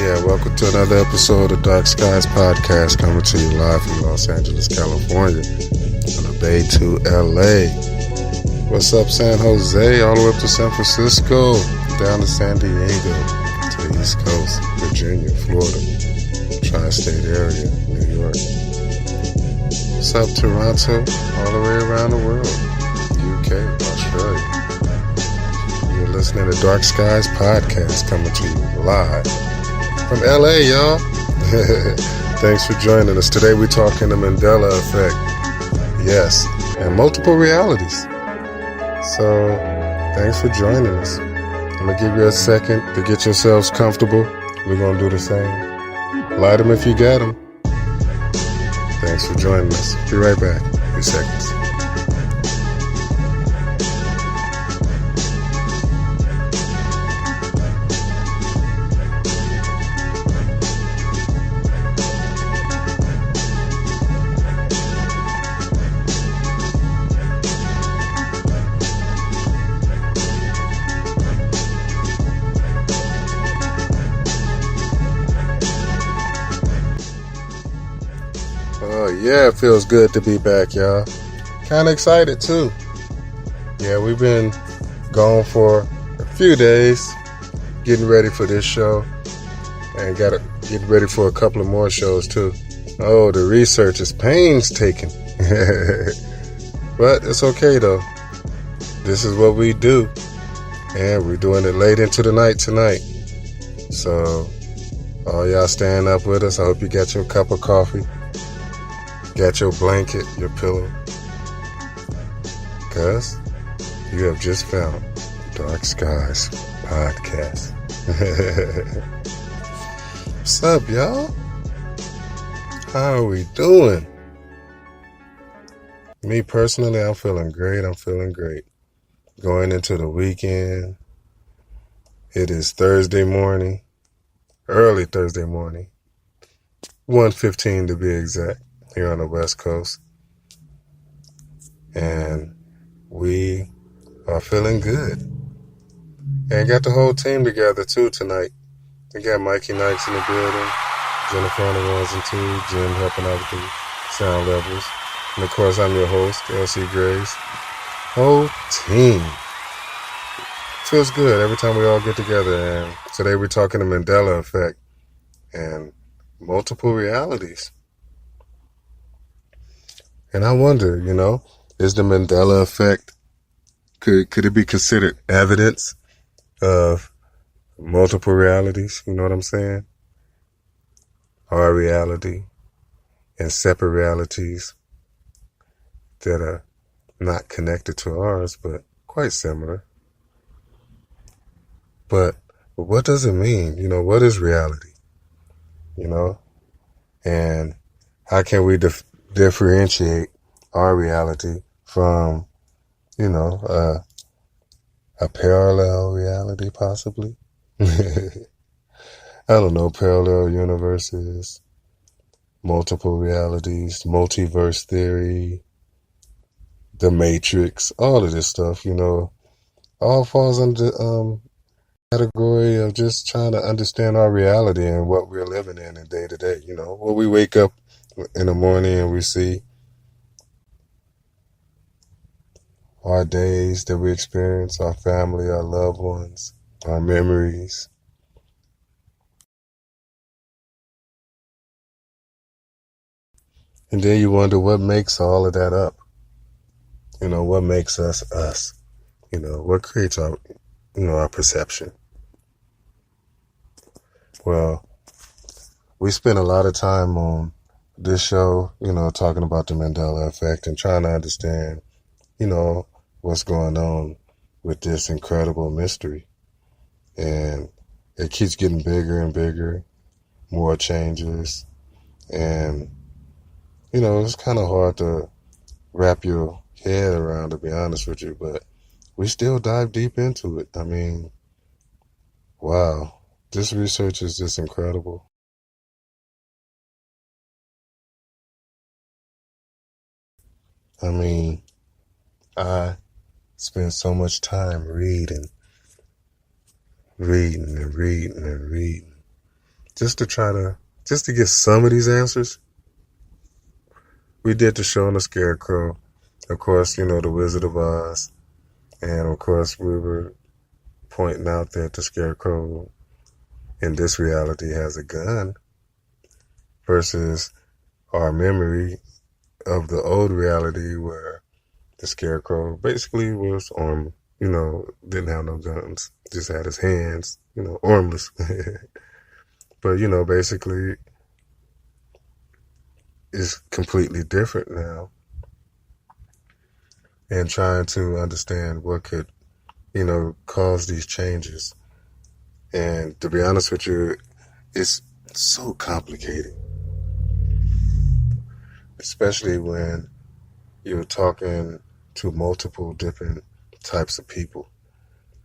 Yeah, welcome to another episode of Dark Skies Podcast, coming to you live from Los Angeles, California, on the Bay to LA. What's up, San Jose, all the way up to San Francisco, down to San Diego, to the East Coast, Virginia, Florida, tri-state area, New York. What's up, Toronto, all the way around the world, UK, Australia. You're listening to Dark Skies Podcast, coming to you live from LA, y'all. Thanks for joining us. Today we're talking the Mandela Effect. Yes, and multiple realities. So, thanks for joining us. I'm going to give you a second to get yourselves comfortable. We're going to do the same. Light them if you got them. Thanks for joining us. Be right back. A few seconds. Yeah, it feels good to be back, y'all. Kind of excited, too. Yeah, we've been gone for a few days, getting ready for this show, and got to get ready for a couple of more shows, too. Oh, the research is painstaking. But it's okay, though. This is what we do, and we're doing it late into the night tonight. So, all y'all staying up with us, I hope you got your cup of coffee. Got your blanket, your pillow, because you have just found Dark Skies Podcast. What's up, y'all? How are we doing? Me personally, I'm feeling great. Going into the weekend. It is Thursday morning, early Thursday morning, 1:15 to be exact. Here on the West Coast, and we are feeling good, and got the whole team together too tonight. We got Mikey Nikes in the building, Jennifer on the ones and twos, Jim helping out with the sound levels, and of course I'm your host, LC Graves. Whole team feels good every time we all get together, and today we're talking the Mandela Effect and multiple realities. And I wonder, is the Mandela Effect, could it be considered evidence of multiple realities? You know what I'm saying? Our reality and separate realities that are not connected to ours, but quite similar. But what does it mean? What is reality? And how can we differentiate our reality from, a parallel reality, possibly? I don't know, parallel universes, multiple realities, multiverse theory, the Matrix, all of this stuff, all falls under the category of just trying to understand our reality and what we're living in day to day. When we wake up in the morning and we see our days that we experience, our family, our loved ones, our memories. And then you wonder what makes all of that up. What makes us us? What creates our perception? Well, we spend a lot of time on this show, talking about the Mandela Effect and trying to understand, what's going on with this incredible mystery. And it keeps getting bigger and bigger, more changes. And, it's kind of hard to wrap your head around, to be honest with you, but we still dive deep into it. I mean, wow, this research is just incredible. I mean, I spend so much time reading. just to get some of these answers, we did the show on the Scarecrow. Of course, the Wizard of Oz. And of course, we were pointing out that the Scarecrow in this reality has a gun versus our memory of the old reality where the Scarecrow basically was armed, didn't have no guns, just had his hands, armless. But, basically it's completely different now. And trying to understand what could, cause these changes. And to be honest with you, it's so complicated. Especially when you're talking to multiple different types of people.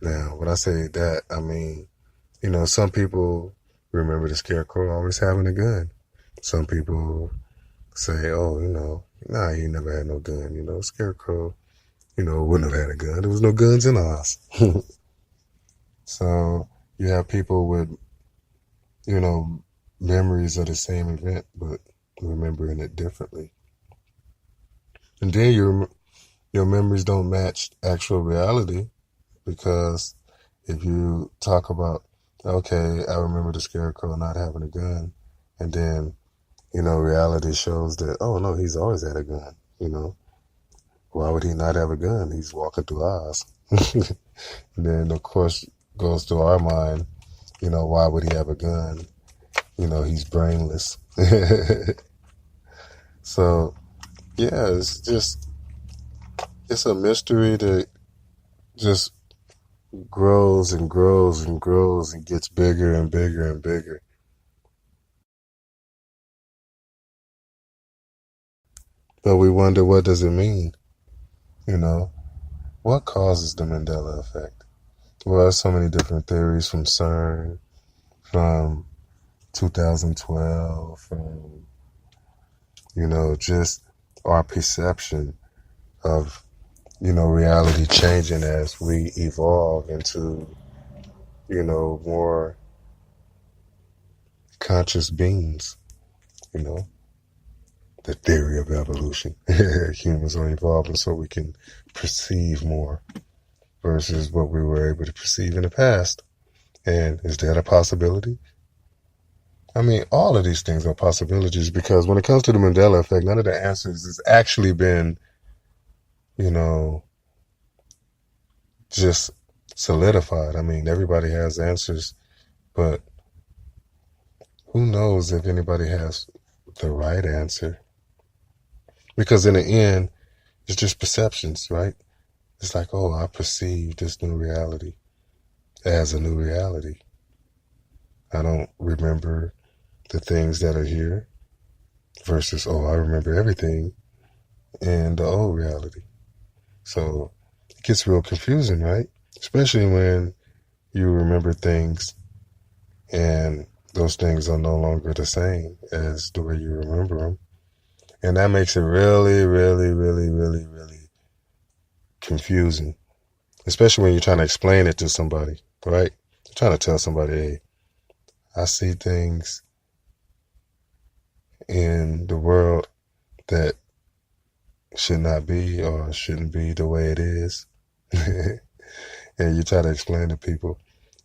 Now, when I say that, I mean, some people remember the Scarecrow always having a gun. Some people say, oh, nah, he never had no gun. Scarecrow, wouldn't have had a gun. There was no guns in Oz. So you have people with, memories of the same event, but remembering it differently. And then your memories don't match actual reality, because if you talk about, okay, I remember the Scarecrow not having a gun, and then, reality shows that, oh no, he's always had a gun, Why would he not have a gun? He's walking through Oz. And then, of course, goes to our mind, why would he have a gun? He's brainless. So, yeah, it's a mystery that just grows and grows and grows and gets bigger and bigger and bigger. But we wonder, what does it mean? What causes the Mandela Effect? Well, there's so many different theories from CERN, from 2012, from, just our perception of, reality changing as we evolve into, more conscious beings, the theory of evolution. Humans are evolving so we can perceive more versus what we were able to perceive in the past. And is that a possibility? I mean, all of these things are possibilities, because when it comes to the Mandela Effect, none of the answers has actually been, just solidified. I mean, everybody has answers, but who knows if anybody has the right answer? Because in the end, it's just perceptions, right? It's like, oh, I perceive this new reality as a new reality. I don't remember the things that are here versus, oh, I remember everything in the old reality. So it gets real confusing, right? Especially when you remember things and those things are no longer the same as the way you remember them. And that makes it really, really, really, really, really confusing. Especially when you're trying to explain it to somebody, right? You're trying to tell somebody, hey, I see things in the world that should not be or shouldn't be the way it is. And you try to explain to people,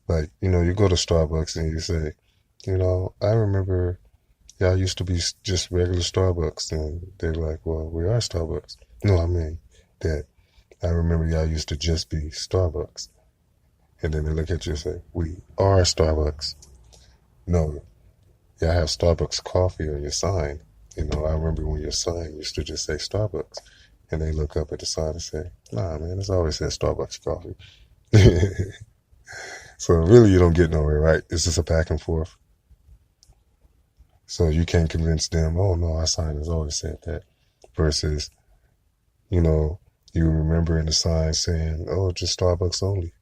like, you go to Starbucks and you say, I remember y'all used to be just regular Starbucks. And they're like, well, we are Starbucks. No, I mean that I remember y'all used to just be Starbucks. And then they look at you and say, we are Starbucks. No, y'all have Starbucks coffee on your sign. I remember when your sign used to just say Starbucks. And they look up at the sign and say, nah, man, it's always said Starbucks coffee. So really you don't get nowhere, right? It's just a back and forth. So you can't convince them, oh no, our sign has always said that. Versus, you remember in the sign saying, oh, just Starbucks only.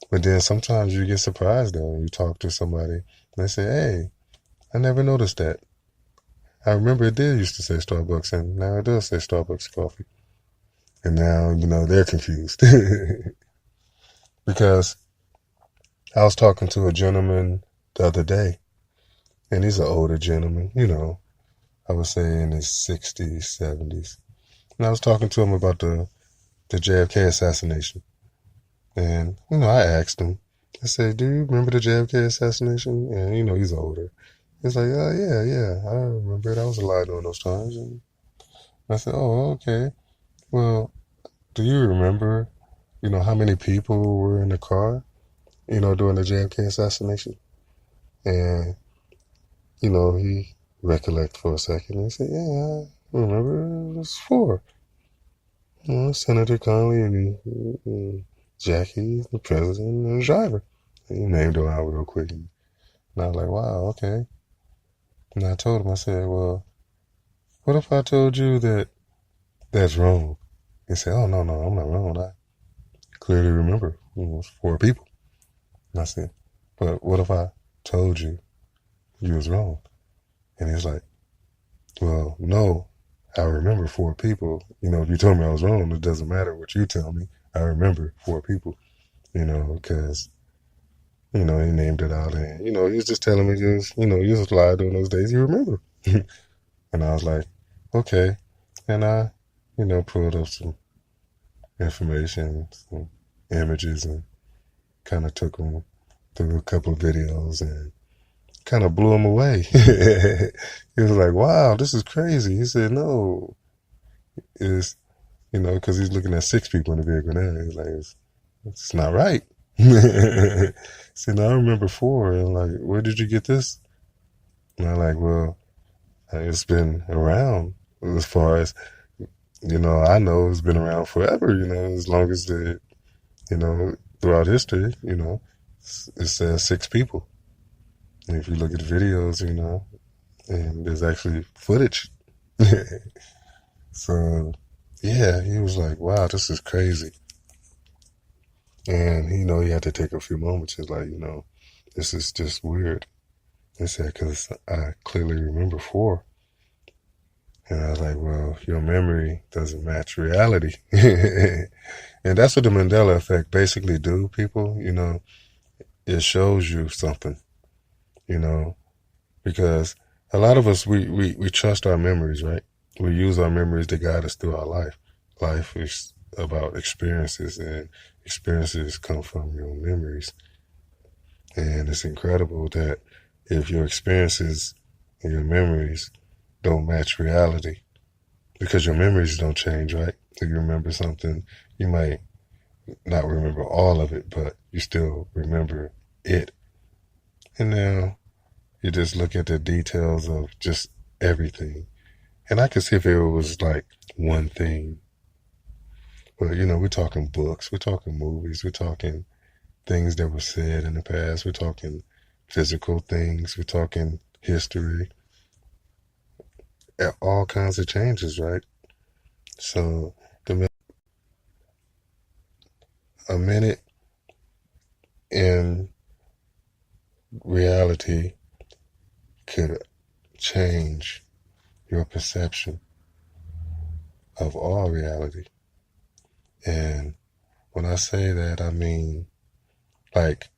But then sometimes you get surprised though. You talk to somebody and they say, hey, I never noticed that. I remember it did used to say Starbucks, and now it does say Starbucks coffee. And now, they're confused. Because I was talking to a gentleman the other day, And he's an older gentleman, I would say in his 60s, 70s. And I was talking to him about the JFK assassination. And, I asked him, I said, do you remember the JFK assassination? And, he's older. He's like, oh, yeah, I remember it. I was alive during those times. And I said, oh, okay. Well, do you remember, how many people were in the car, during the JFK assassination? And, he recollect for a second. He said, yeah, I remember it was four. Senator Connolly and Jackie, the president, and the driver. He named them out real quick. And I was like, wow, okay. And I told him, I said, well, what if I told you that that's wrong? He said, oh, no, I'm not wrong. I clearly remember it was four people. And I said, but what if I told you was wrong? And he's like, well, no, I remember four people. If you told me I was wrong, it doesn't matter what you tell me. I remember four people, because, he named it out. And, he was just telling me just, he was alive during those days. You remember. And I was like, okay. And I, pulled up some information, some images, and kind of took them through a couple of videos and kind of blew him away. He was like, wow, this is crazy. He said, no, it's, because he's looking at six people in the vehicle now. He's like, it's not right. He said, no, I remember four. And like, where did you get this? And I'm like, well, it's been around as far as, I know it's been around forever, as long as throughout history, it says six people. And if you look at the videos, and there's actually footage. So, yeah, he was like, wow, this is crazy. And, he had to take a few moments. He's like, this is just weird. He said, because I clearly remember four. And I was like, well, your memory doesn't match reality. And that's what the Mandela Effect basically do, people. It shows you something, because a lot of us, we trust our memories, right? We use our memories to guide us through our life. Life is about experiences, and experiences come from your memories. And it's incredible that if your experiences and your memories don't match reality, because your memories don't change, right? If you remember something, you might not remember all of it, but you still remember it. And now you just look at the details of just everything. And I could see if it was like one thing. But, we're talking books, we're talking movies, we're talking things that were said in the past, we're talking physical things, we're talking history, all kinds of changes, right? So a minute in reality could change your perception of all reality. And when I say that, I mean, like,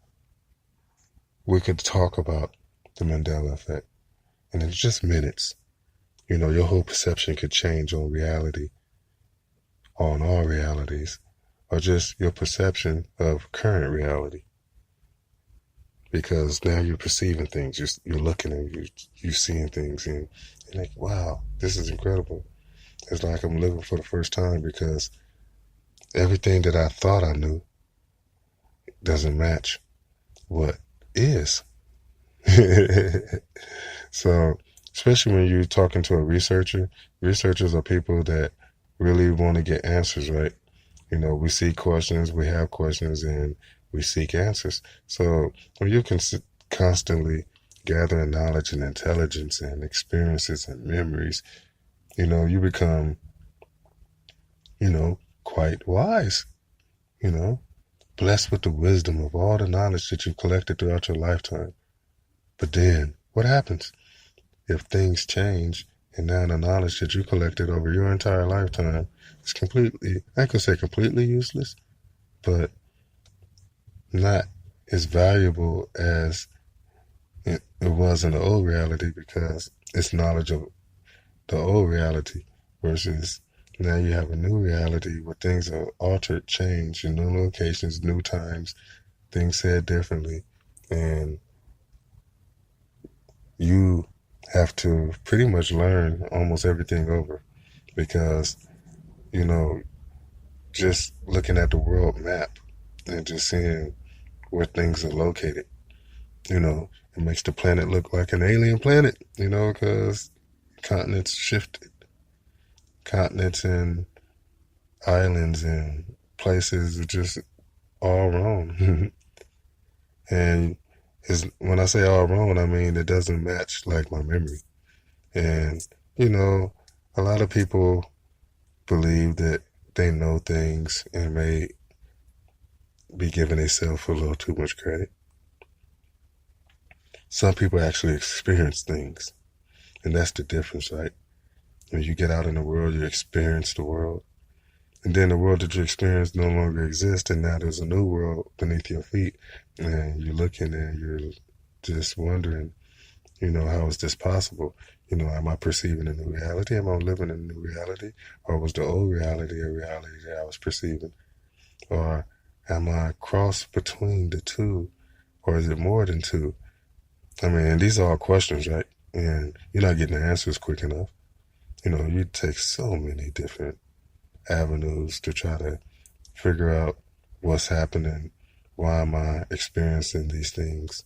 we could talk about the Mandela Effect, and in just minutes, your whole perception could change on reality, on all realities, or just your perception of current reality. Because now you're perceiving things, you're looking and you're seeing things, and you're like, wow, this is incredible. It's like I'm living for the first time, because everything that I thought I knew doesn't match what is. So, especially when you're talking to a researcher, researchers are people that really want to get answers, right? We see questions, we have questions, and we seek answers. So when you can constantly gathering knowledge and intelligence and experiences and memories, you become, quite wise, blessed with the wisdom of all the knowledge that you've collected throughout your lifetime. But then what happens if things change, and now the knowledge that you collected over your entire lifetime is completely, I could say completely useless, but not as valuable as it was in the old reality because it's knowledge of the old reality versus now you have a new reality where things are altered, changed, in new locations, new times, things said differently. And you have to pretty much learn almost everything over because, you know, just looking at the world map and just seeing where things are located, it makes the planet look like an alien planet, because continents shifted. Continents and islands and places are just all wrong. And when I say all wrong, I mean it doesn't match like my memory. And, a lot of people believe that they know things and may be giving themselves a little too much credit. Some people actually experience things, and that's the difference, right? When you get out in the world, you experience the world. And then the world that you experience no longer exists, and now there's a new world beneath your feet. And you're looking and you're just wondering, how is this possible? Am I perceiving a new reality? Am I living in a new reality? Or was the old reality a reality that I was perceiving? Or am I cross between the two? Or is it more than two? I mean, these are all questions, right? And you're not getting the answers quick enough. You take so many different avenues to try to figure out what's happening. Why am I experiencing these things?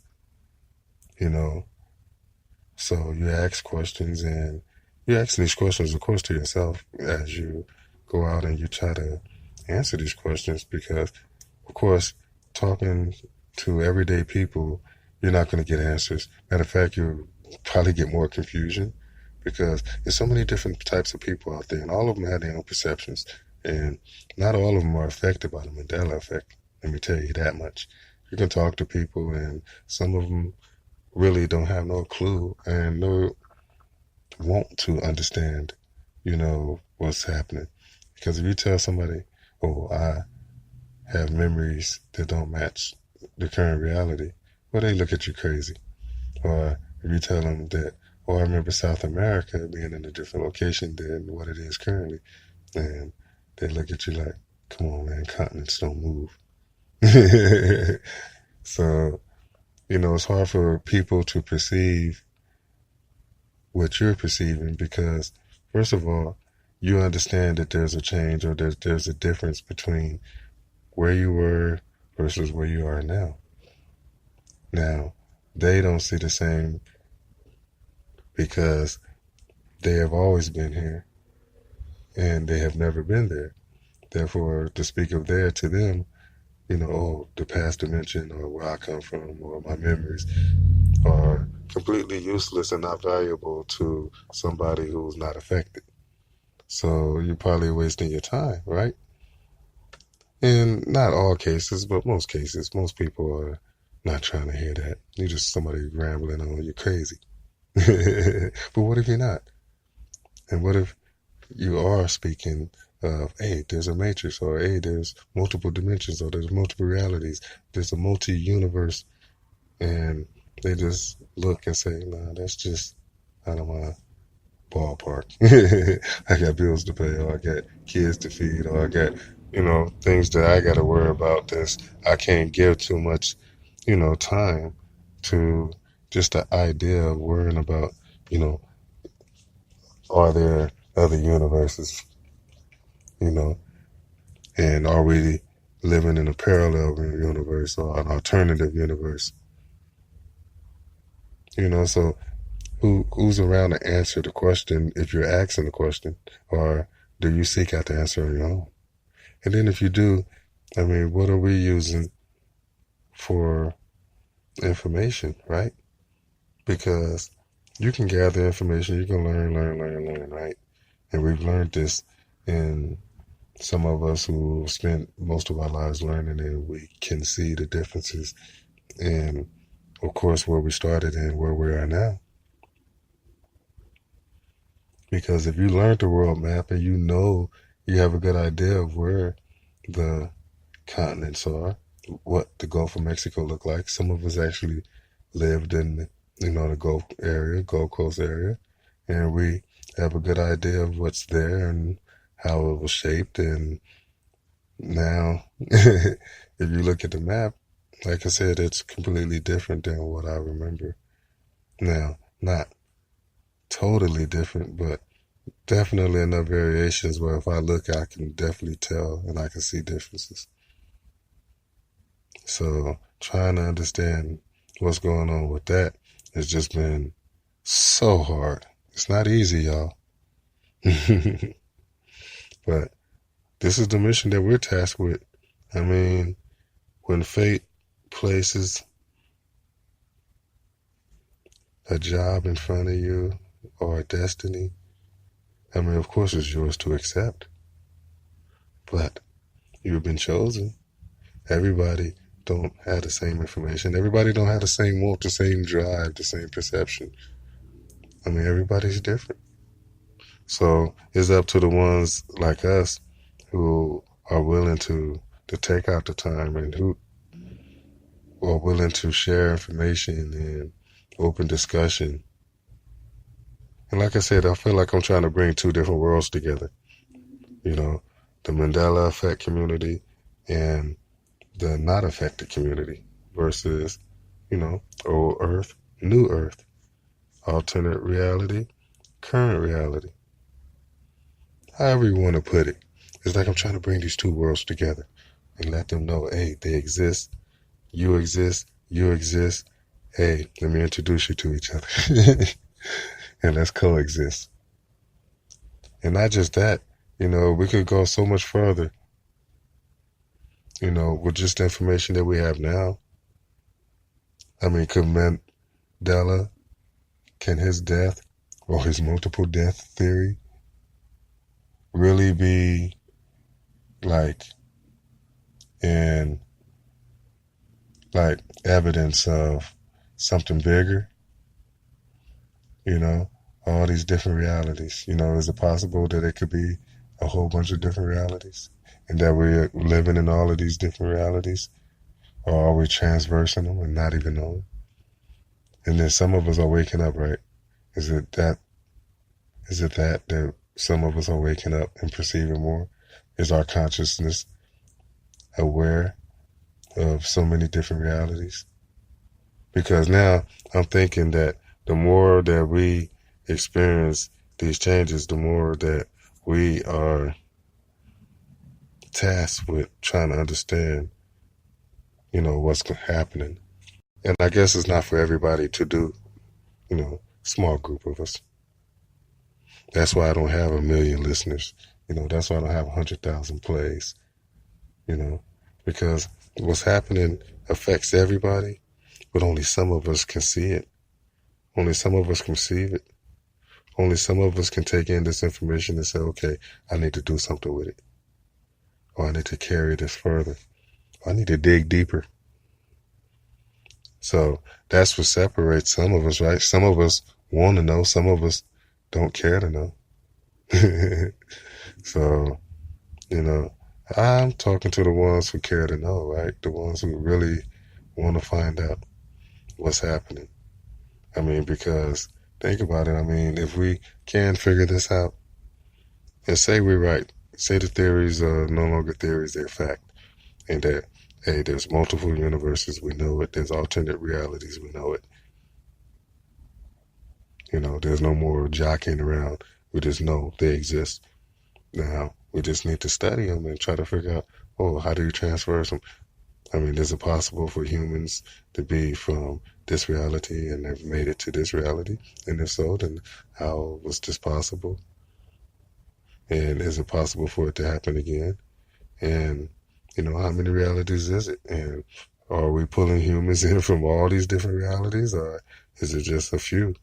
So you ask questions, and you ask these questions, of course, to yourself as you go out and you try to answer these questions because, of course, talking to everyday people, you're not going to get answers. Matter of fact, you'll probably get more confusion because there's so many different types of people out there, and all of them have their own perceptions, and not all of them are affected by the Mandela Effect. Let me tell you that much. You can talk to people, and some of them really don't have no clue and no want to understand, what's happening. Because if you tell somebody, oh, I have memories that don't match the current reality, well, they look at you crazy. Or if you tell them that, oh, I remember South America being in a different location than what it is currently, and they look at you like, come on, man, continents don't move. So, it's hard for people to perceive what you're perceiving because, first of all, you understand that there's a change or there's a difference between where you were versus where you are now. Now, they don't see the same because they have always been here and they have never been there. Therefore, to speak of there to them, oh, the past dimension or where I come from or my memories are completely useless and not valuable to somebody who's not affected. So you're probably wasting your time, right? In not all cases, but most cases, most people are not trying to hear that. You're just somebody rambling on, you're crazy. But what if you're not? And what if you are speaking of, hey, there's a matrix, or hey, there's multiple dimensions, or there's multiple realities, there's a multi-universe, and they just look and say, nah, that's just out of my ballpark. I got bills to pay, or I got kids to feed, or I got, things that I got to worry about this. I can't give too much, time to just the idea of worrying about, are there other universes, and are we living in a parallel universe or an alternative universe? So who's around to answer the question if you're asking the question, or do you seek out the answer on your own? And then if you do, I mean, what are we using for information, right? Because you can gather information, you can learn, right? And we've learned this in some of us who spent most of our lives learning, and we can see the differences in, of course, where we started and where we are now. Because if you learned the world map and you have a good idea of where the continents are, what the Gulf of Mexico looked like. Some of us actually lived in the Gold Coast area, and we have a good idea of what's there and how it was shaped. And now, if you look at the map, like I said, it's completely different than what I remember. Now, not totally different, but definitely enough variations where if I look, I can definitely tell and I can see differences. So trying to understand what's going on with that has just been so hard. It's not easy, y'all. But this is the mission that we're tasked with. I mean, when fate places a job in front of you or a destiny, I mean, of course it's yours to accept. But you've been chosen. Everybody don't have the same information. Everybody don't have the same want, the same drive, the same perception. I mean, everybody's different. So it's up to the ones like us who are willing to take out the time and who are willing to share information and open discussion. And like I said, I feel like I'm trying to bring two different worlds together. You know, the Mandela Effect community and the not affected community versus, old Earth, new Earth, alternate reality, current reality. However you want to put it. It's like I'm trying to bring these two worlds together and let them know, hey, they exist, you exist, you exist. Hey, let me introduce you to each other. And let's coexist. And not just that, we could go so much further, with just the information that we have now. I mean, could Mandela, can his death or his multiple death theory really be like evidence of something bigger? All these different realities. Is it possible that it could be a whole bunch of different realities and that we're living in all of these different realities? Or are we transversing them and not even knowing? And then some of us are waking up, right? Is it that some of us are waking up and perceiving more? Is our consciousness aware of so many different realities? Because now I'm thinking that the more that we experience these changes, the more that we are tasked with trying to understand, what's happening. And I guess it's not for everybody to do, small group of us. That's why I don't have 1 million listeners. That's why I don't have 100,000 plays, because what's happening affects everybody, but only some of us can see it. Only some of us can perceive it. Only some of us can take in this information and say, okay, I need to do something with it. Or I need to carry this further. Or I need to dig deeper. So that's what separates some of us, right? Some of us want to know. Some of us don't care to know. So, I'm talking to the ones who care to know, right? The ones who really want to find out what's happening. I mean, because think about it. I mean, if we can figure this out, and say we're right, say the theories are no longer theories, they're fact, and that, hey, there's multiple universes, we know it, there's alternate realities, we know it. There's no more jockeying around, we just know they exist. Now, we just need to study them and try to figure out, how do you transfer them? I mean, is it possible for humans to be from this reality and have made it to this reality? And if so, then how was this possible? And is it possible for it to happen again? And, how many realities is it? And are we pulling humans in from all these different realities, or is it just a few?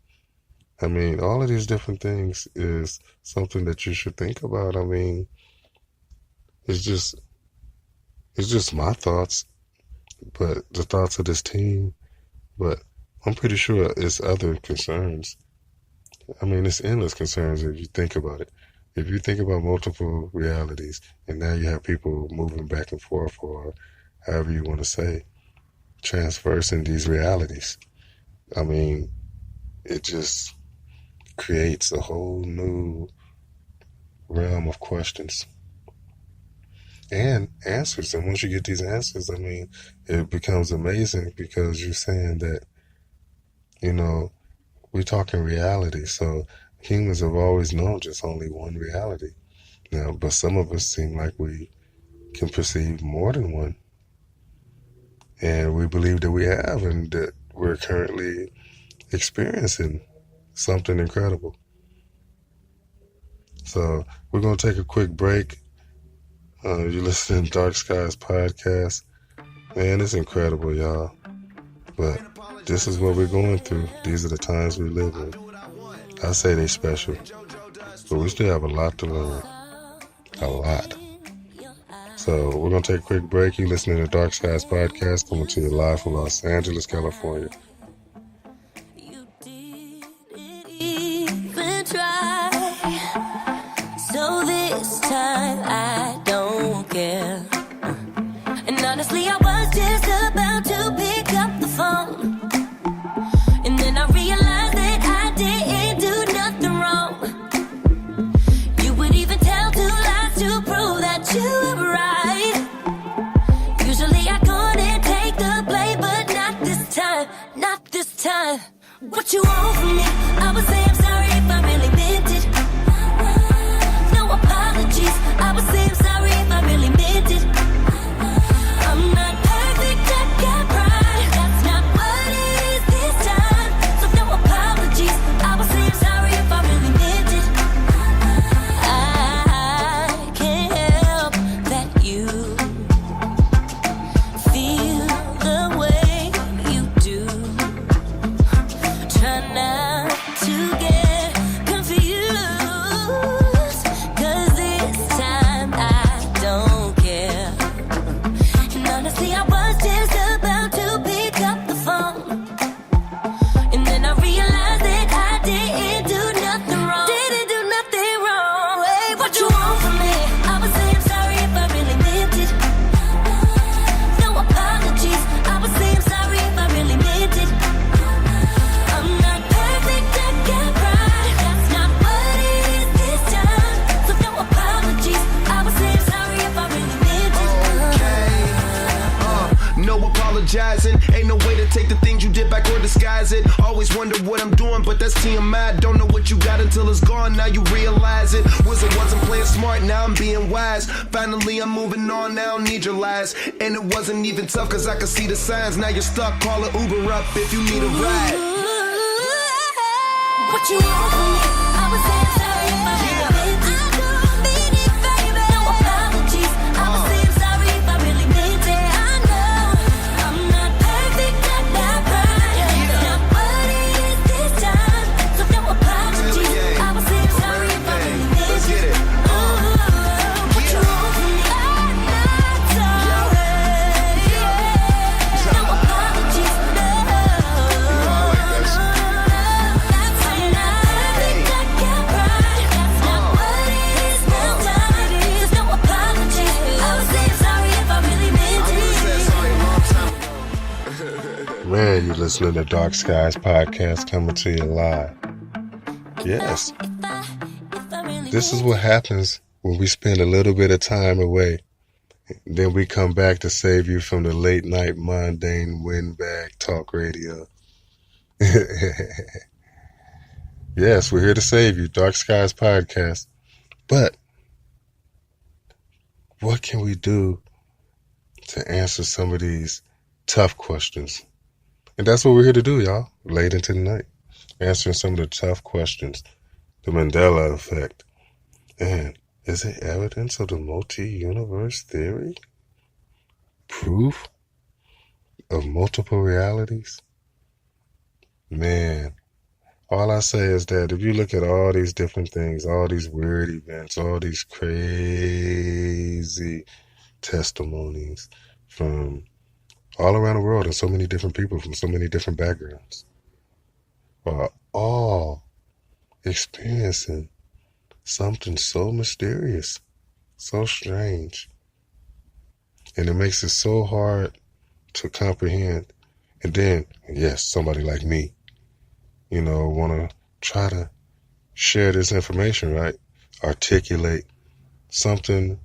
I mean, all of these different things is something that you should think about. I mean, it's just my thoughts, but the thoughts of this team. But I'm pretty sure it's other concerns. I mean, it's endless concerns if you think about it. If you think about multiple realities, and now you have people moving back and forth, or however you want to say, transversing these realities. I mean, it just creates a whole new realm of questions and answers. And once you get these answers, I mean, it becomes amazing because you're saying that, we're talking reality. So humans have always known just only one reality. Now, but some of us seem like we can perceive more than one. And we believe that we have, and that we're currently experiencing something incredible. So we're going to take a quick break. You're listening to Dark Skies Podcast. Man, it's incredible, y'all. But this is what we're going through. These are the times we live in. I say they're special, but we still have a lot to learn. A lot. So we're going to take a quick break. You're listening to Dark Skies Podcast, coming to you live from Los Angeles, California. You didn't even try. So this time I don't care. And honestly, I was just about to pick up the phone. And then I realized that I didn't do nothing wrong. You would even tell two lies to prove that you were right. Usually I couldn't take the blame, but not this time, not this time. What you want from me? I would say I'm sorry if I really meant it. No apologies. I would say I'm sorry if I really meant it. I'm not perfect, I got pride. That's not what it is this time. So no apologies. I would say I'm sorry if I really meant it. I can't help that you feel the way you do. Try not to get confused, 'cause this time I don't care. And honestly, I was just about to pick up the phone. And then I realized that I didn't do nothing wrong. Didn't do nothing wrong. Hey, what you want from me? I would say I'm sorry if I really meant it. No apologies. I would say I'm sorry if I really meant it. I'm not perfect, I got pride. That's not what it is this time. So no apologies. I would say I'm sorry if I really meant it. No apologizing, ain't no way to take the things you did back or disguise it. Always wonder what I'm doing, but that's TMI. Don't know what you got until it's gone, now you realize it. Wasn't playing smart, now I'm being wise. Finally I'm moving on, now I don't need your lies. And it wasn't even tough, 'cause I could see the signs. Now you're stuck, call an Uber up if you need a ride. What you want from me? I would say I'm sorry if I really meant it. I don't mean it, baby. No apologies. I would say I'm sorry if I really meant it. I know I'm not perfect, I got pride. That's not what it is this time. So no apologies. I would say I'm sorry if I really meant Let's get it. it. What you want from me? I'm not sorry. No apologies. No. Man, you're listening to Dark Skies Podcast, coming to you live. Yes, this is what happens when we spend a little bit of time away. Then we come back to save you from the late night mundane windbag talk radio. Yes, we're here to save you, Dark Skies Podcast. But what can we do to answer some of these tough questions? And that's what we're here to do, y'all, late into the night. Answering some of the tough questions. The Mandela Effect. And is it evidence of the multi-universe theory? Proof of multiple realities? Man, all I say is that if you look at all these different things, all these weird events, all these crazy testimonies from all around the world, and so many different people from so many different backgrounds are all experiencing something so mysterious, so strange. And it makes it so hard to comprehend. And then, yes, somebody like me, want to try to share this information, right? Articulate something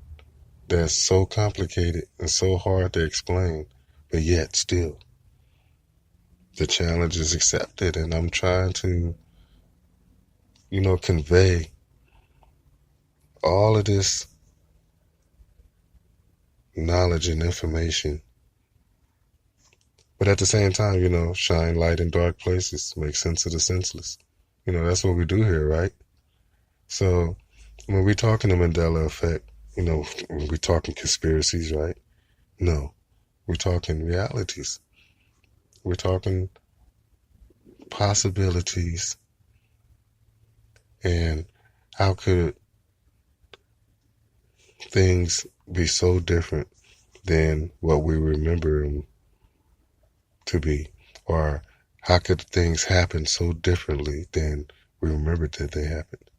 that's so complicated and so hard to explain, but yet still the challenge is accepted, and I'm trying to, convey all of this knowledge and information, but at the same time, shine light in dark places, make sense of the senseless. That's what we do here, right? So when we're talking the Mandela Effect, when we're talking conspiracies, right? No, we're talking realities. We're talking possibilities, and how could things be so different than what we remember them to be? Or how could things happen so differently than we remembered that they happened?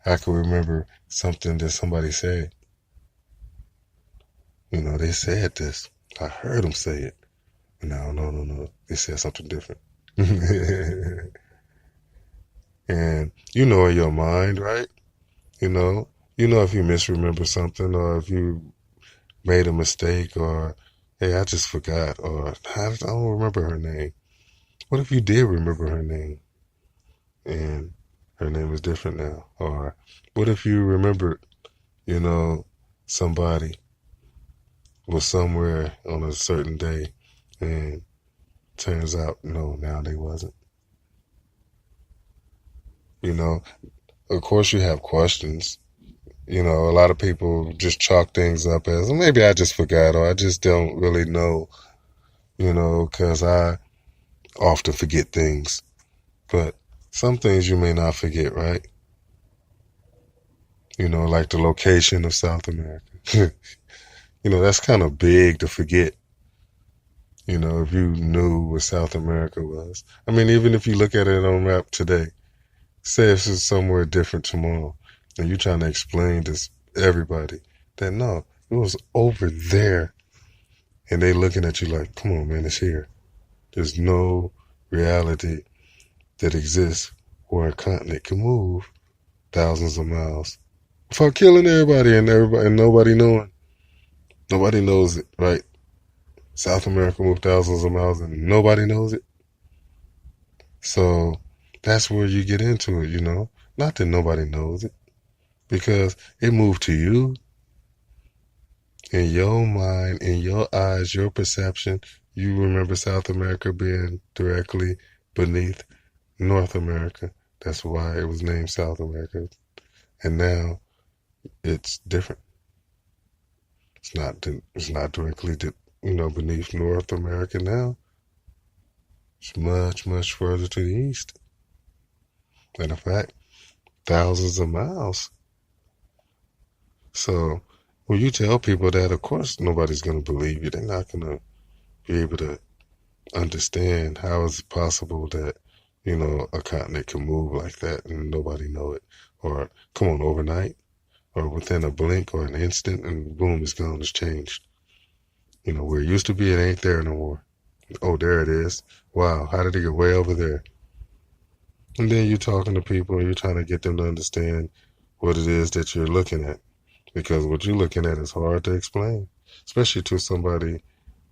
I can remember something that somebody said. They said this. I heard them say it. No. They said something different. And in your mind, right? If you misremember something, or if you made a mistake, or, hey, I just forgot, or I don't remember her name. What if you did remember her name and her name is different now? Or what if you remembered, somebody was somewhere on a certain day and turns out, no, now they wasn't. Of course you have questions. A lot of people just chalk things up as, maybe I just forgot, or I just don't really know, because I often forget things. But some things you may not forget, right? Like the location of South America. That's kind of big to forget. If you knew what South America was. I mean, even if you look at it on a map today, say if it's somewhere different tomorrow, and you're trying to explain to everybody that no, it was over there, and they looking at you like, come on, man, it's here. There's no reality that exists where a continent can move thousands of miles without killing everybody and nobody knowing. Nobody knows it, right? South America moved thousands of miles and nobody knows it. So that's where you get into it, Not that nobody knows it, because it moved to you. In your mind, in your eyes, your perception, you remember South America being directly beneath North America. That's why it was named South America. And now it's different. It's not directly, beneath North America now. It's much, much further to the east. Matter of fact, thousands of miles. So when you tell people that, of course, nobody's going to believe you. They're not going to be able to understand how is it possible that, a continent can move like that and nobody know it. Or, come on, overnight, or within a blink or an instant, and boom, it's gone, it's changed. Where it used to be, it ain't there no more. Oh, there it is. Wow, how did it get way over there? And then you're talking to people and you're trying to get them to understand what it is that you're looking at. Because what you're looking at is hard to explain, especially to somebody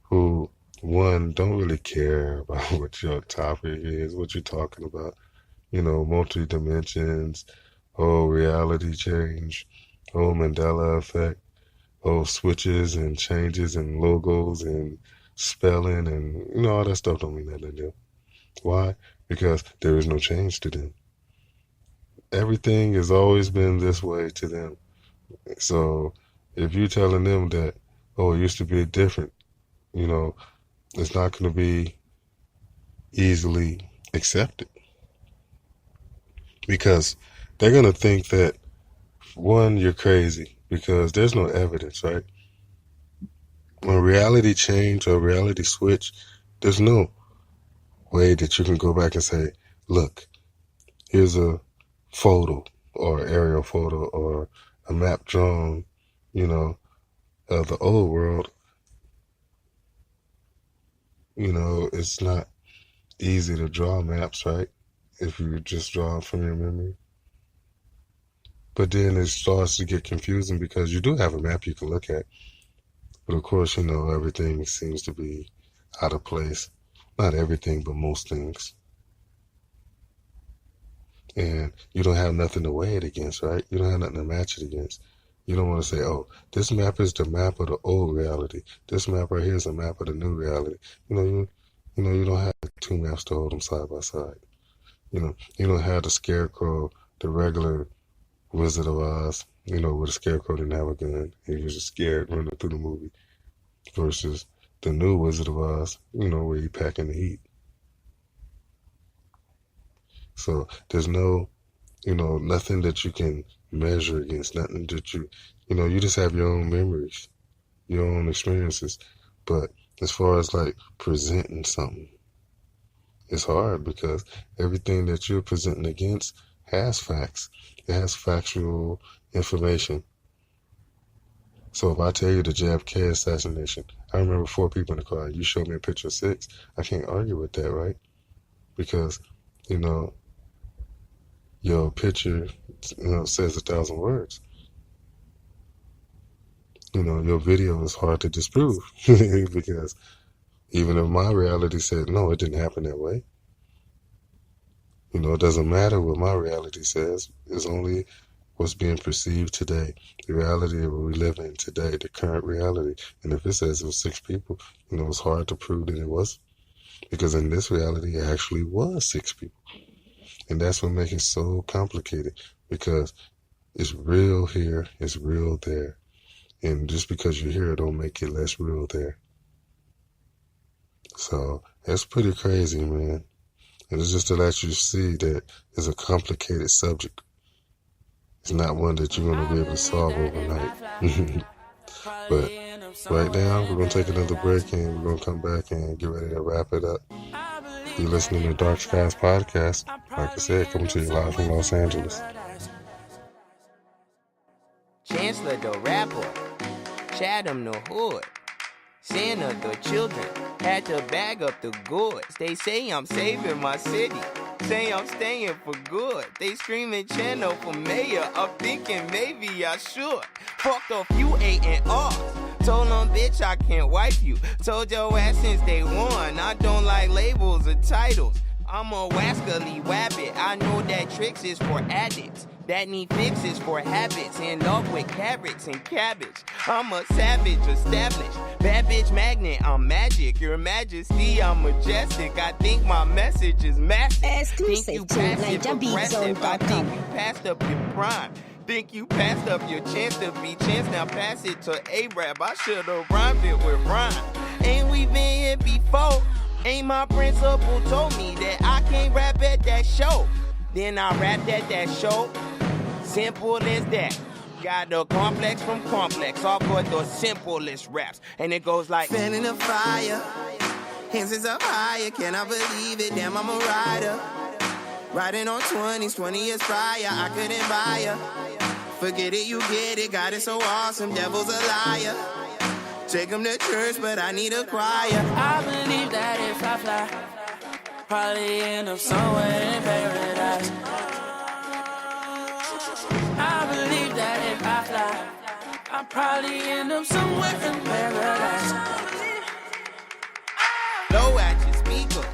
who, one, don't really care about what your topic is, what you're talking about. Multi-dimensions, reality change, Mandela Effect, switches and changes and logos and spelling and, all that stuff don't mean nothing to them. Why? Because there is no change to them. Everything has always been this way to them. So if you're telling them that, it used to be different, it's not going to be easily accepted. Because they're going to think that, one, you're crazy, because there's no evidence, right? When reality change or reality switch, there's no way that you can go back and say, look, here's a photo or aerial photo or a map drawn, of the old world. It's not easy to draw maps, right? If you just draw from your memory. But then it starts to get confusing because you do have a map you can look at. But of course, everything seems to be out of place. Not everything, but most things. And you don't have nothing to weigh it against, right? You don't have nothing to match it against. You don't want to say, oh, this map is the map of the old reality. This map right here is a map of the new reality. You don't have two maps to hold them side by side. You don't have the Scarecrow, the regular Wizard of Oz, where the Scarecrow didn't have a gun. He was just scared running through the movie. Versus the new Wizard of Oz, where he packing the heat. So there's no, nothing that you can measure against, nothing that you just have your own memories, your own experiences. But as far as like presenting something, it's hard because everything that you're presenting against has facts. It has factual information. So if I tell you the JFK assassination, I remember 4 people in the car. You show me a picture of 6. I can't argue with that, right? Because, your picture, says 1,000 words. Your video is hard to disprove because even if my reality said, no, it didn't happen that way. It doesn't matter what my reality says. It's only what's being perceived today, the reality of what we live in today, the current reality. And if it says it was 6 people, it's hard to prove that it was. Because in this reality, it actually was 6 people. And that's what makes it so complicated. Because it's real here, it's real there. And just because you're here, don't make it less real there. So that's pretty crazy, man. And it's just to let you see that it's a complicated subject. It's not one that you're going to be able to solve overnight. But right now, we're going to take another break and we're going to come back and get ready to wrap it up. You're listening to Dark Skies Podcast. Like I said, coming to you live from Los Angeles. Chancellor the rapper, Chatham the hood, Santa the children, had to bag up the goods. They say I'm saving my city, say I'm staying for good. They screaming channel for mayor, I'm thinking maybe I should. Fucked a few A&Rs, told them bitch I can't wipe you. Told your ass since day one, I don't like labels or titles. I'm a wascally wabbit, I know that tricks is for addicts. That need fixes for habits, in love with carrots and cabbage. I'm a savage, established, bad bitch magnet, I'm magic. Your majesty, I'm majestic. I think my message is massive. Exclusive to NigerBeatZone.com. I think you passed up your prime. Think you passed up your chance to be chance, now pass it to A-Rap. I should've rhymed it with rhyme. Ain't we been here before? Ain't my principal told me that I can't rap at that show. Then I rapped at that show. Simple as that. Got the complex from complex, all for the simplest raps. And it goes like, Fanning the fire, hands is up higher, can I believe it? Damn, I'm a rider. Riding on 20s, 20 years prior, I couldn't buy her. Forget it, you get it, God is so awesome, devil's a liar. Take him to church, but I need a choir. I believe that if I fly, probably end up somewhere in paradise. I believe that if I fly, I'll probably end up somewhere in paradise. blow at your speakers,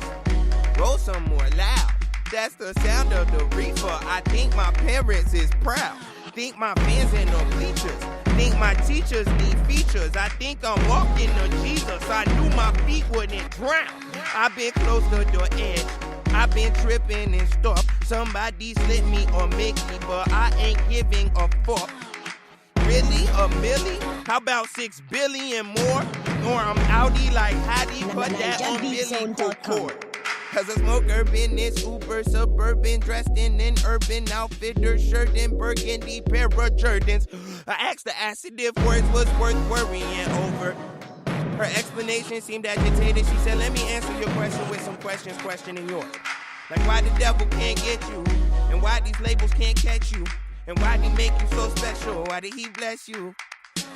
roll some more loud. That's the sound of the reefer. I think my parents is proud. Think my fans in the bleachers. Think my teachers need features. I think I'm walking to Jesus. I knew my feet wouldn't drown. I've been close to the edge. I've been tripping and stuff. Somebody slip me or make me, but I ain't giving a fuck. Really? A milli? How about 6 billion more? Or I'm outie like Hattie, put that on Billy Court. Cause a smoker business, Uber, suburban, dressed in an urban outfitter, shirt and burgundy pair of Jordans. I asked the acid if words was worth worrying over. Her explanation seemed agitated. She said, let me answer your question with some questions questioning yours. Like why the devil can't get you, and why these labels can't catch you, and why he make you so special, why did he bless you?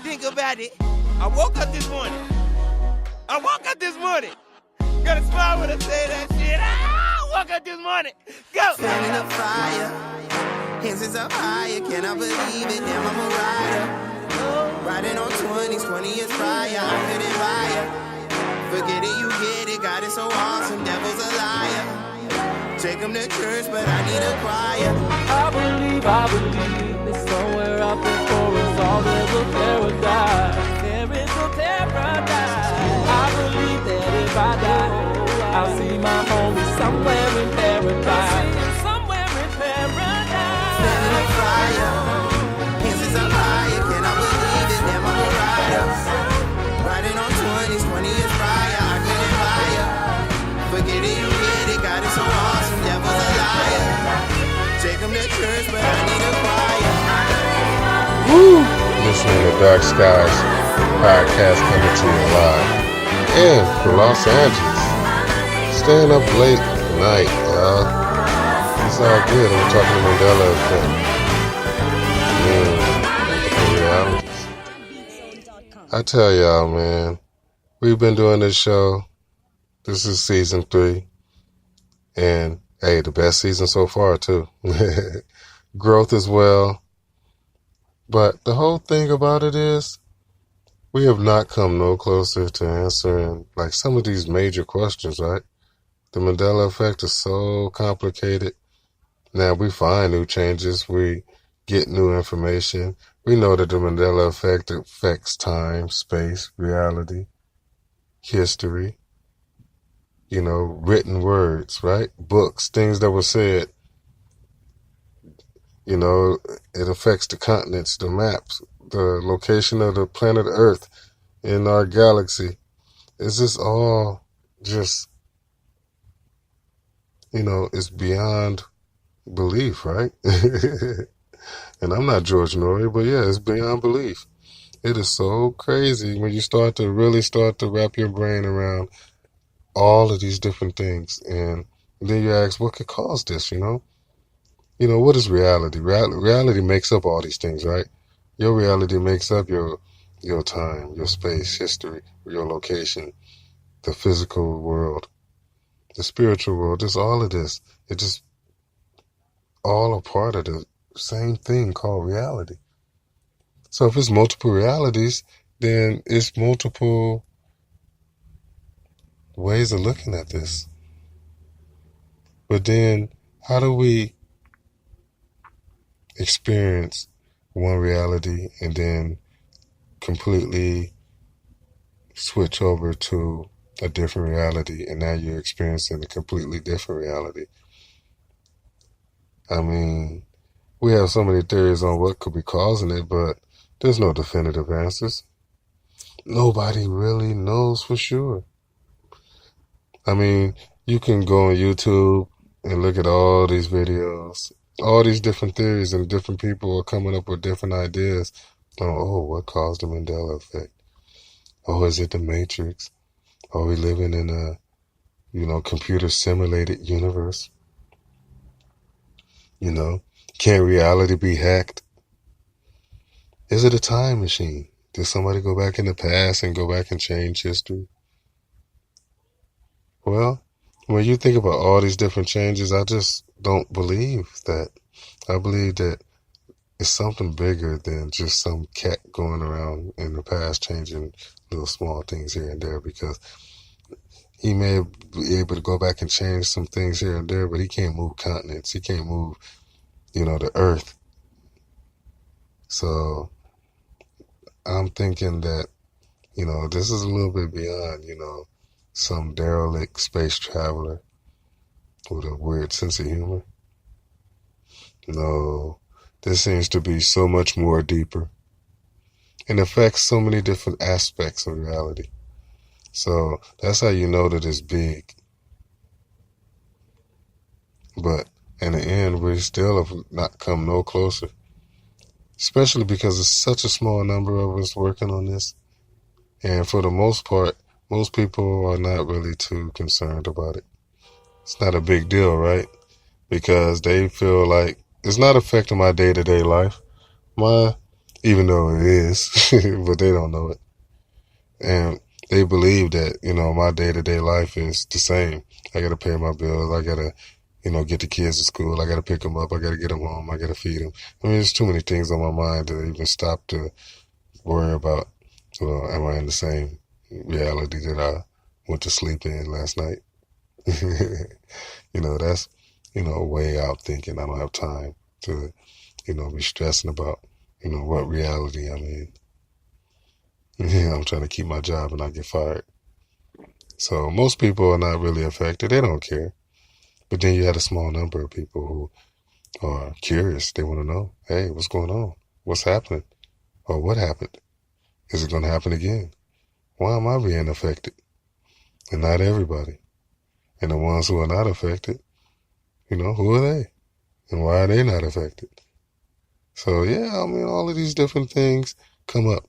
Think about it. I woke up this morning. gonna smile when I say that shit. Woke up this morning. Go. Fanning the fire, hands is up higher. Can I believe it? Damn, I'm a rider. Riding on 20s, 20 years prior. I couldn't buy ya. Forget it, you get it. God is so awesome, devil's a liar. Take him to church, but I need a choir. I believe that somewhere out there for us all there's a paradise. There is a paradise. I believe that if I die, I'll see my homie somewhere in paradise. Somewhere in paradise. Standing on fire, hands is up higher. Can I believe it? Damn, I'm a rider. Riding on 20s, 20 years prior. I couldn't buy ya. Forget it, you get it. God is so awesome, devil's a liar. Take him to church, but I need a choir. Woo! Listening to Dark Skies podcast coming to you live. And from Los Angeles. Staying up late night, y'all. It's all good. I'm talking to Mandela Effect. I tell y'all, man, we've been doing this show. This is season 3. And, hey, the best season so far, too. Growth as well. But the whole thing about it is, we have not come no closer to answering, like, some of these major questions, right? The Mandela Effect is so complicated. Now, we find new changes. We get new information. We know that the Mandela Effect affects time, space, reality, history, written words, right? Books, things that were said. It affects the continents, the maps, the location of the planet Earth in our galaxy. It's just all just, it's beyond belief, right? And I'm not George Norrie, but yeah, it's beyond belief. It is so crazy when you start to wrap your brain around all of these different things. And then you ask, what could cause this, what is reality? Reality makes up all these things, right? Your reality makes up your time, your space, history, your location, the physical world, the spiritual world. Just all of this. It's just all a part of the same thing called reality. So if it's multiple realities, then it's multiple ways of looking at this. But then how do we experience one reality and then completely switch over to a different reality, and now you're experiencing a completely different reality? I mean, we have so many theories on what could be causing it, but there's no definitive answers. Nobody really knows for sure. I mean, you can go on YouTube and look at all these videos, all these different theories, and different people are coming up with different ideas. Oh, what caused the Mandela Effect? Oh, is it the Matrix? Are we living in a, computer simulated universe? Can reality be hacked? Is it a time machine? Did somebody go back in the past and go back and change history? Well, when you think about all these different changes, I just don't believe that. I believe that it's something bigger than just some cat going around in the past changing little small things here and there, because he may be able to go back and change some things here and there, but he can't move continents. He can't move, the earth. So I'm thinking that, this is a little bit beyond, some derelict space traveler with a weird sense of humor. No, this seems to be so much more deeper and affects so many different aspects of reality. So that's how you know that it's big. But in the end, we still have not come no closer, especially because it's such a small number of us working on this. And for the most part, most people are not really too concerned about it. It's not a big deal, right? Because they feel like it's not affecting my day-to-day life. Even though it is, but they don't know it. And they believe that, my day-to-day life is the same. I got to pay my bills. I got to, get the kids to school. I got to pick them up. I got to get them home. I got to feed them. I mean, there's too many things on my mind to even stop to worry about, am I in the same reality that I went to sleep in last night? That's, way out thinking. I don't have time to, be stressing about, what reality I'm in. I'm trying to keep my job and not get fired. So most people are not really affected. They don't care. But then you had a small number of people who are curious. They want to know, hey, what's going on? What's happening? Or what happened? Is it going to happen again? Why am I being affected? And not everybody. And the ones who are not affected, who are they? And why are they not affected? So, yeah, I mean, all of these different things come up.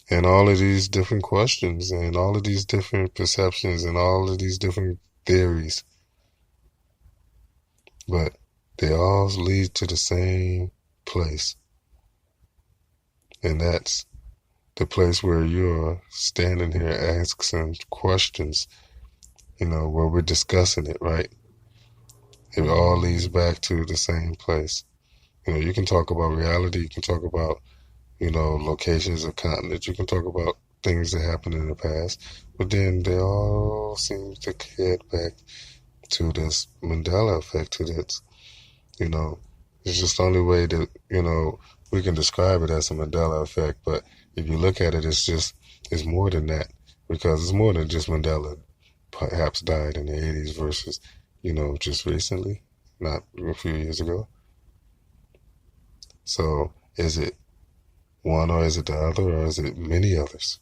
And all of these different questions and all of these different perceptions and all of these different theories. But they all lead to the same place. And that's the place where you're standing here asking questions, where we're discussing it, right? It all leads back to the same place. You can talk about reality. You can talk about, locations of continents. You can talk about things that happened in the past. But then they all seem to head back to this Mandela Effect, to this, it's just the only way that, we can describe it as a Mandela Effect. But if you look at it, it's more than that, because it's more than just Mandela perhaps died in the 80s versus, just recently, not a few years ago. So is it one or is it the other or is it many others?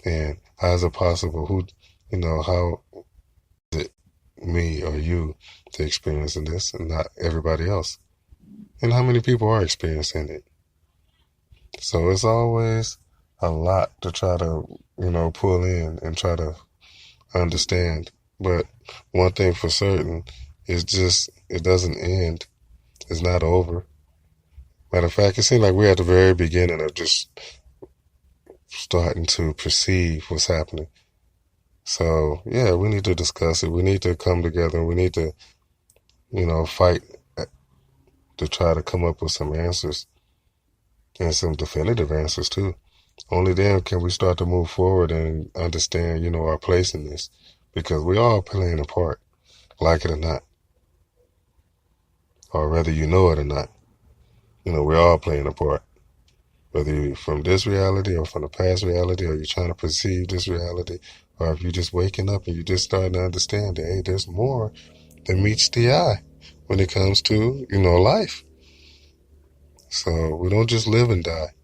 And how is it possible? How is it me or you to experiencing this and not everybody else? And how many people are experiencing it? So it's always a lot to try to, pull in and try to understand. But one thing for certain is just, it doesn't end. It's not over. Matter of fact, it seems like we're at the very beginning of just starting to perceive what's happening. So, yeah, we need to discuss it. We need to come together. We need to, fight to try to come up with some answers and some definitive answers, too. Only then can we start to move forward and understand, our place in this. Because we all playing a part, like it or not. Or whether you know it or not. We're all playing a part. Whether you're from this reality or from the past reality, or you're trying to perceive this reality, or if you're just waking up and you're just starting to understand that, hey, there's more than meets the eye when it comes to, life. So we don't just live and die.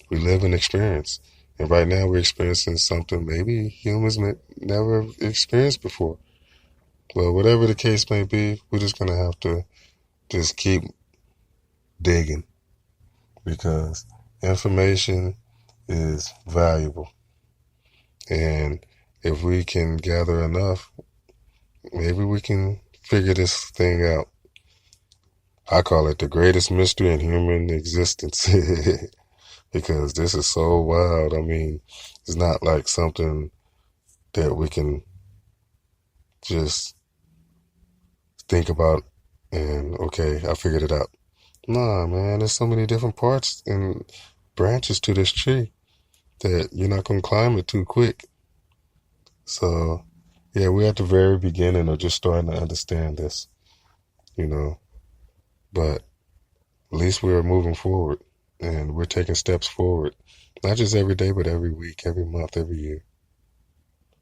We live and experience. And right now we're experiencing something maybe humans never experienced before. But whatever the case may be, we're just going to have to just keep digging, because information is valuable. And if we can gather enough, maybe we can figure this thing out. I call it the greatest mystery in human existence. Because this is so wild. I mean, it's not like something that we can just think about and, okay, I figured it out. Nah, man, there's so many different parts and branches to this tree that you're not going to climb it too quick. So, yeah, we're at the very beginning of just starting to understand this, but at least we're moving forward and we're taking steps forward, not just every day, but every week, every month, every year.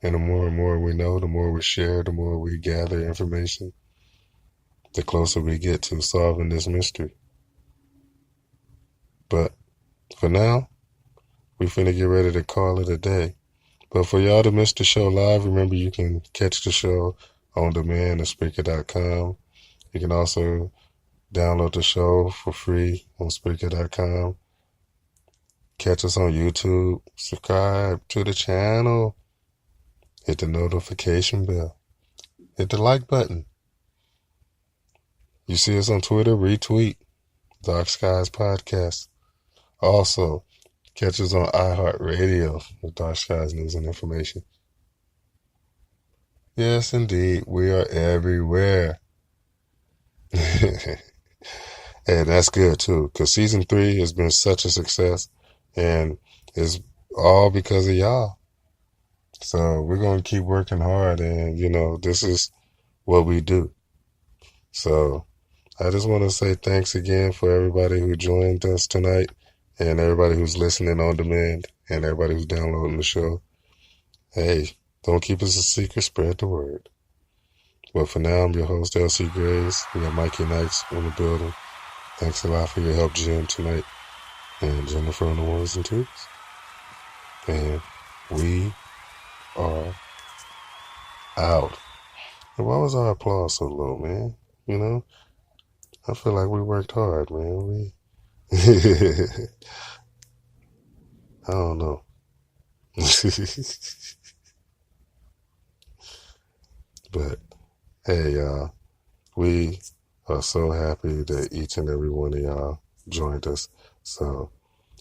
And the more and more we know, the more we share, the more we gather information, the closer we get to solving this mystery. But for now, we finna get ready to call it a day. But for y'all to miss the show live, remember you can catch the show on demand at Spreaker.com. You can also download the show for free on Spreaker.com. Catch us on YouTube. Subscribe to the channel. Hit the notification bell. Hit the like button. You see us on Twitter, retweet Dark Skies Podcast. Also, Catch us on iHeartRadio with Dark Skies News and Information. Yes, indeed, we are everywhere. And that's good too, because season 3 has been such a success, and it's all because of y'all. So we're going to keep working hard, and this is what we do. So I just want to say thanks again for everybody who joined us tonight, and everybody who's listening on demand, and everybody who's downloading the show. Hey, don't keep us a secret, spread the word. But for now, I'm your host, LC Graves. We got Mikey Knights in the building. Thanks a lot for your help, Jim, tonight. And Jennifer on the ones and twos. And we are out. And why was our applause so low, man? I feel like we worked hard, man. I don't know. But, hey, y'all. We are so happy that each and every one of y'all joined us. So,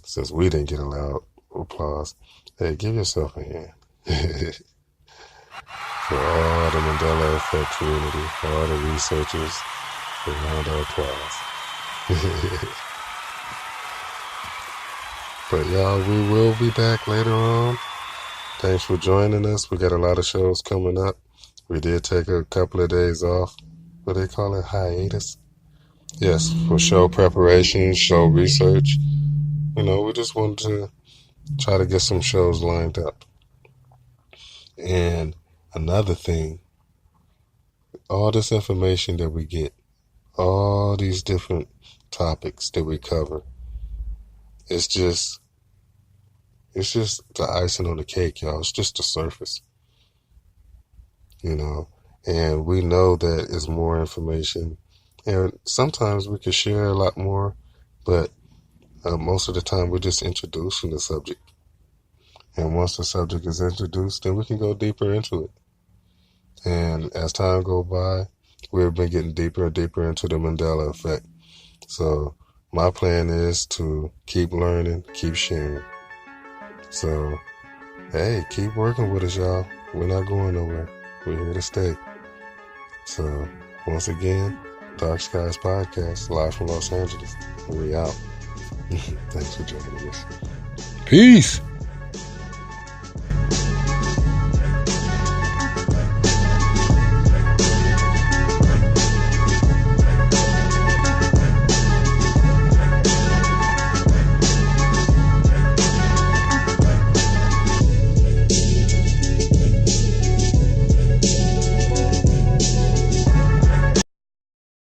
since we didn't get a loud applause, hey, give yourself a hand. For all the Mandela Effect community, for all the researchers, a round of applause. But y'all, we will be back later on. Thanks for joining us. We got a lot of shows coming up. We did take a couple of days off. What do they call it? Hiatus? Yes, for show preparation, show research. We just wanted to try to get some shows lined up. And another thing, all this information that we get, all these different topics that we cover, it's just the icing on the cake, y'all. It's just the surface. And we know that it's more information. And sometimes we can share a lot more, but most of the time we're just introducing the subject. And once the subject is introduced, then we can go deeper into it. And as time goes by, we've been getting deeper and deeper into the Mandela Effect. So my plan is to keep learning, keep sharing. So, hey, keep working with us, y'all. We're not going nowhere. We're here to stay. So, once again, Dark Skies Podcast, live from Los Angeles. We out. Thanks for joining us. Peace.